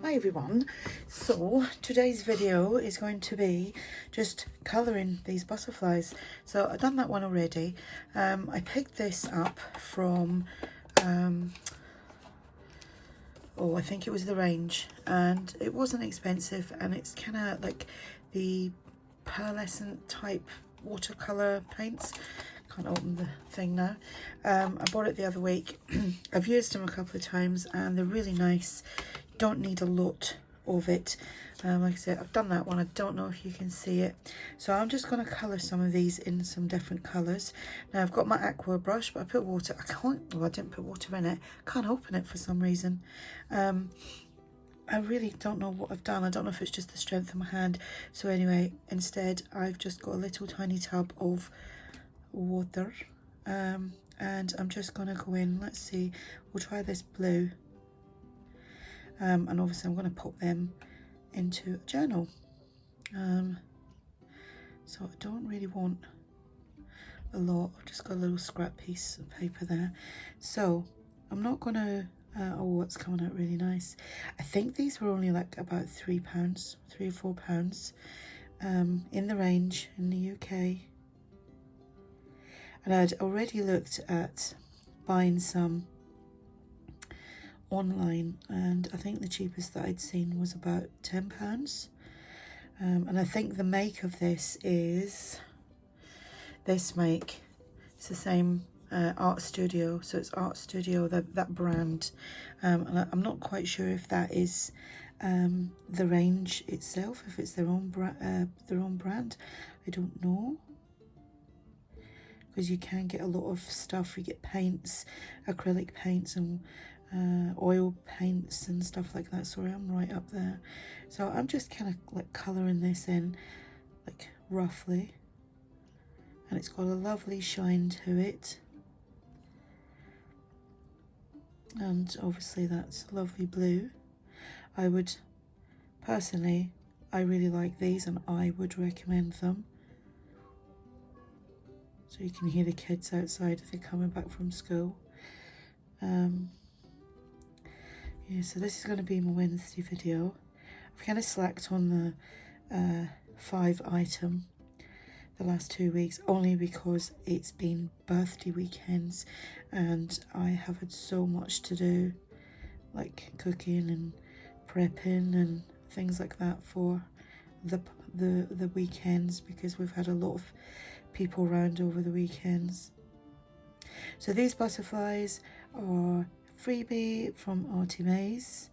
Hi everyone, so today's video is going to be just colouring these butterflies. So I've done that one already. I picked this up from, I think it was the Range, and it wasn't expensive, and it's kind of like the pearlescent type watercolour paints. Can't open the thing now. I bought it the other week. I've used them a couple of times and they're really nice. Don't need a lot of it. Like I said, I've done that one. I don't know if you can see it. So I'm just going to colour some of these in some different colours. Now I've got my aqua brush, but I put water. I didn't put water in it. Can't open it for some reason. I really don't know what I've done. I don't know if it's just the strength of my hand. So anyway, instead I've just got a little tiny tub of water, and I'm just going to go in. Let's see, we'll try this blue. And obviously I'm going to pop them into a journal. So I don't really want a lot. I've just got a little scrap piece of paper there. So I'm not going to, oh, it's coming out really nice. I think these were only like about £3, £3 or £4, in the Range in the UK. And I'd already looked at buying some online, and I think the cheapest that I'd seen was about £10. And I think the make of this is this make. It's the same Art Studio, so it's Art Studio, that brand. And I'm not quite sure if that is the Range itself, if it's their own brand. I don't know, because you can get a lot of stuff. You get paints, acrylic paints and oil paints and stuff like that. Sorry, I'm right up there. So I'm just kind of like colouring this in like roughly, and it's got a lovely shine to it, and obviously that's lovely blue. I would personally, I really like these and I would recommend them. So you can hear the kids outside if they're coming back from school. Yeah, so this is going to be my Wednesday video. I've kind of slacked on the 5 item the last 2 weeks, only because it's been birthday weekends and I have had so much to do, like cooking and prepping and things like that for the weekends, because we've had a lot of people around over the weekends. So these butterflies are freebie from Artie Mays.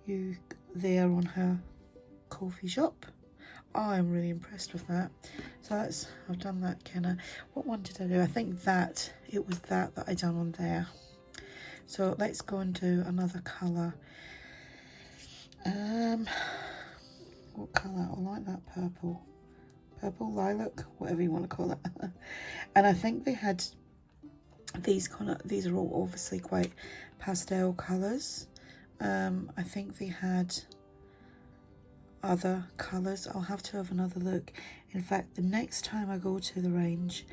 They are on her coffee shop. I'm really impressed with that. So I've done that kind of, what one did I do? I think that it was that I done on there. So let's go and do another colour. What colour? I like that purple lilac, whatever you want to call it. And I think they had these are all obviously quite pastel colours. I think they had other colours. I'll have to have another look. In fact, the next time I go to the Range,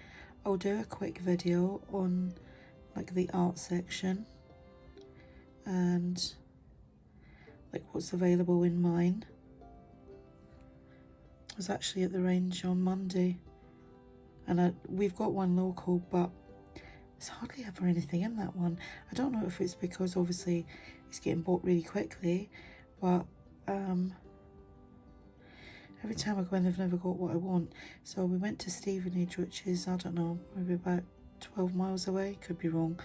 I'll do a quick video on like the art section and like what's available in mine. I was actually at the Range on Monday, and we've got one local, but there's hardly ever anything in that one. I don't know if it's because obviously it's getting bought really quickly, but every time I go in they've never got what I want. So we went to Stevenage, which is, I don't know, maybe about 12 miles away, could be wrong.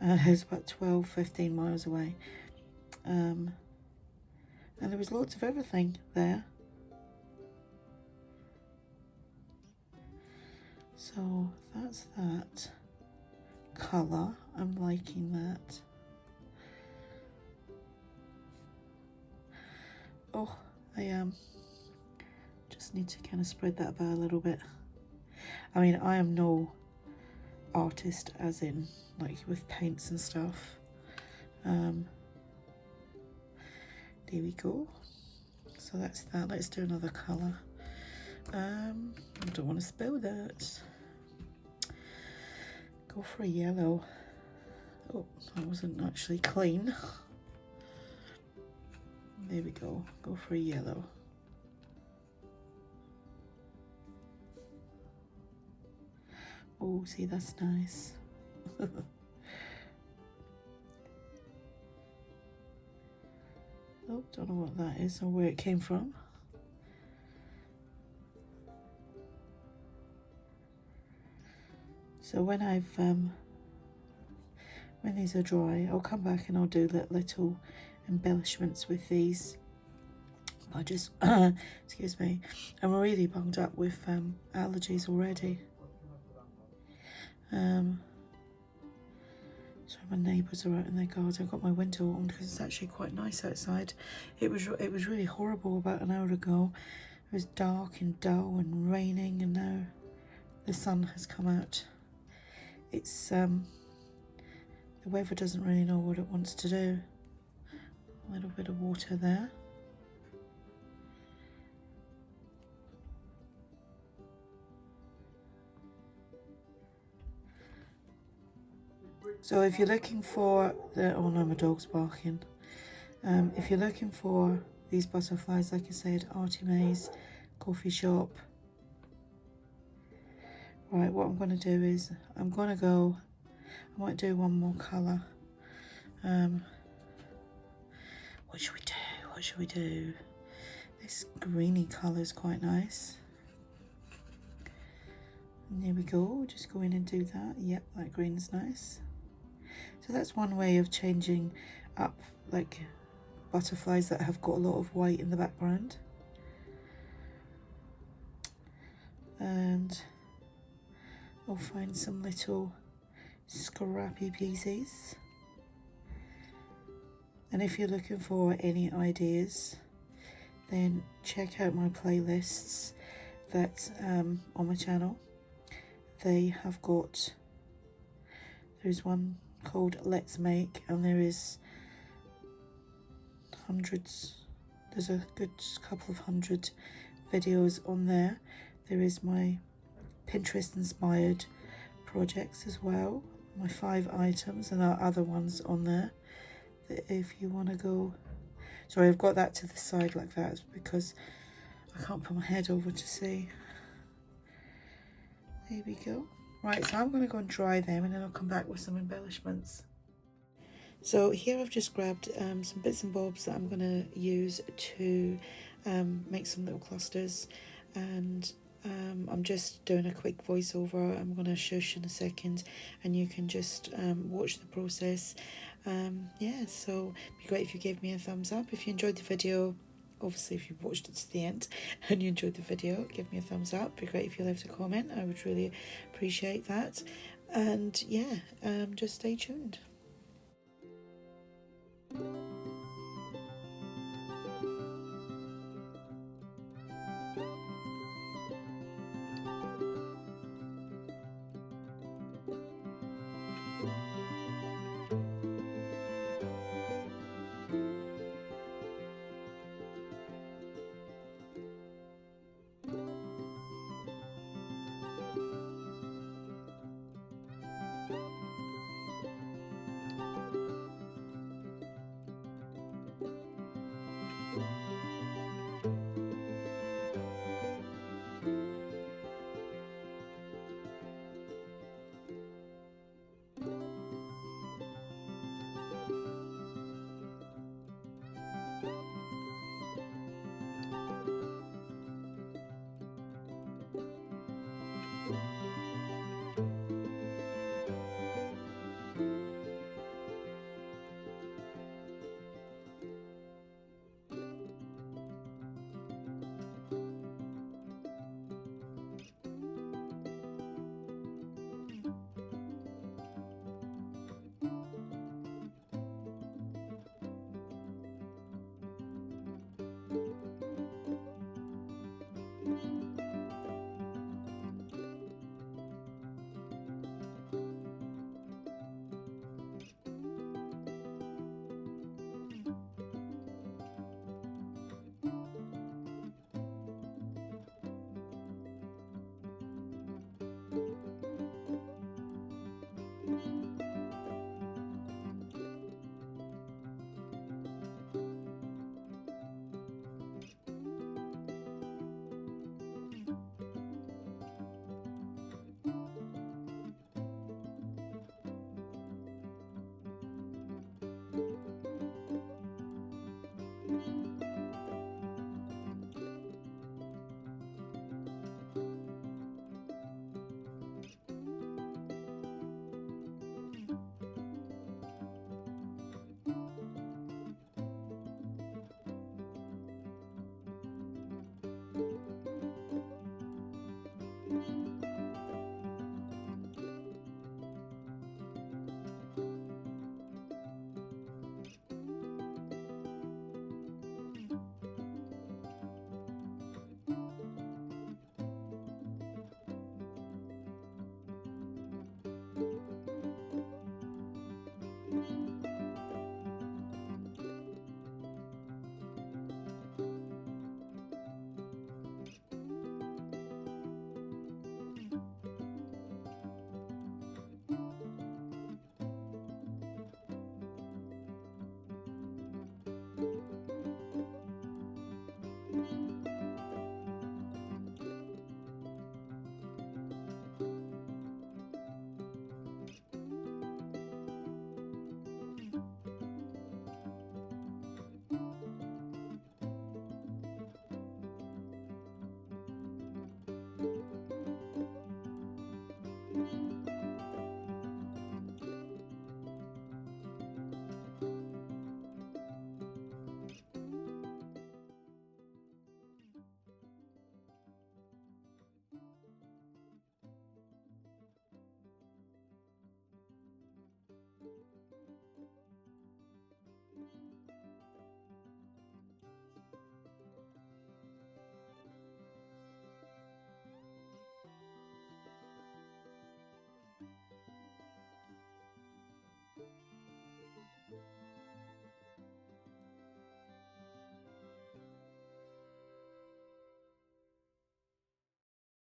It's about 12-15 miles away. And there was lots of everything there. So that's that colour. I'm liking that. Oh, I just need to kind of spread that about a little bit. I mean, I am no artist as in like with paints and stuff. There we go. So that's that. Let's do another colour. I don't want to spill that. Go for a yellow. Oh, that wasn't actually clean. There we go. Go for a yellow. Oh, see, that's nice. Oh, don't know what that is or where it came from. So when when these are dry, I'll come back and I'll do little embellishments with these. I just, excuse me, I'm really bunged up with allergies already. So my neighbours are out in their garden. I've got my window on because it's actually quite nice outside. It was really horrible about an hour ago. It was dark and dull and raining, and now the sun has come out. It's the weather doesn't really know what it wants to do. A little bit of water there. So if you're looking for the, oh no, my dog's barking. If you're looking for these butterflies, like I said, Artemis Coffee Shop. Right, what I'm going to do is I might do one more colour. What should we do? What should we do? This greeny colour is quite nice. And there we go, just go in and do that. Yep, that green is nice. So that's one way of changing up like butterflies that have got a lot of white in the background. And I'll find some little scrappy pieces. And if you're looking for any ideas, then check out my playlists that's on my channel. They have got, there's one called Let's Make, and there is hundreds, there's a good couple of hundred videos on there. There is my Pinterest inspired projects as well, my 5 items, and there are other ones on there that if you want to go. Sorry, I've got that to the side like that because I can't put my head over to see. There we go. Right, so I'm going to go and dry them and then I'll come back with some embellishments. So here I've just grabbed some bits and bobs that I'm going to use to make some little clusters, and I'm just doing a quick voiceover. I'm going to shush in a second and you can just watch the process. Yeah, so it'd be great if you gave me a thumbs up if you enjoyed the video. Obviously, if you watched it to the end and you enjoyed the video, give me a thumbs up. It'd be great if you left a comment. I would really appreciate that. And yeah, just stay tuned.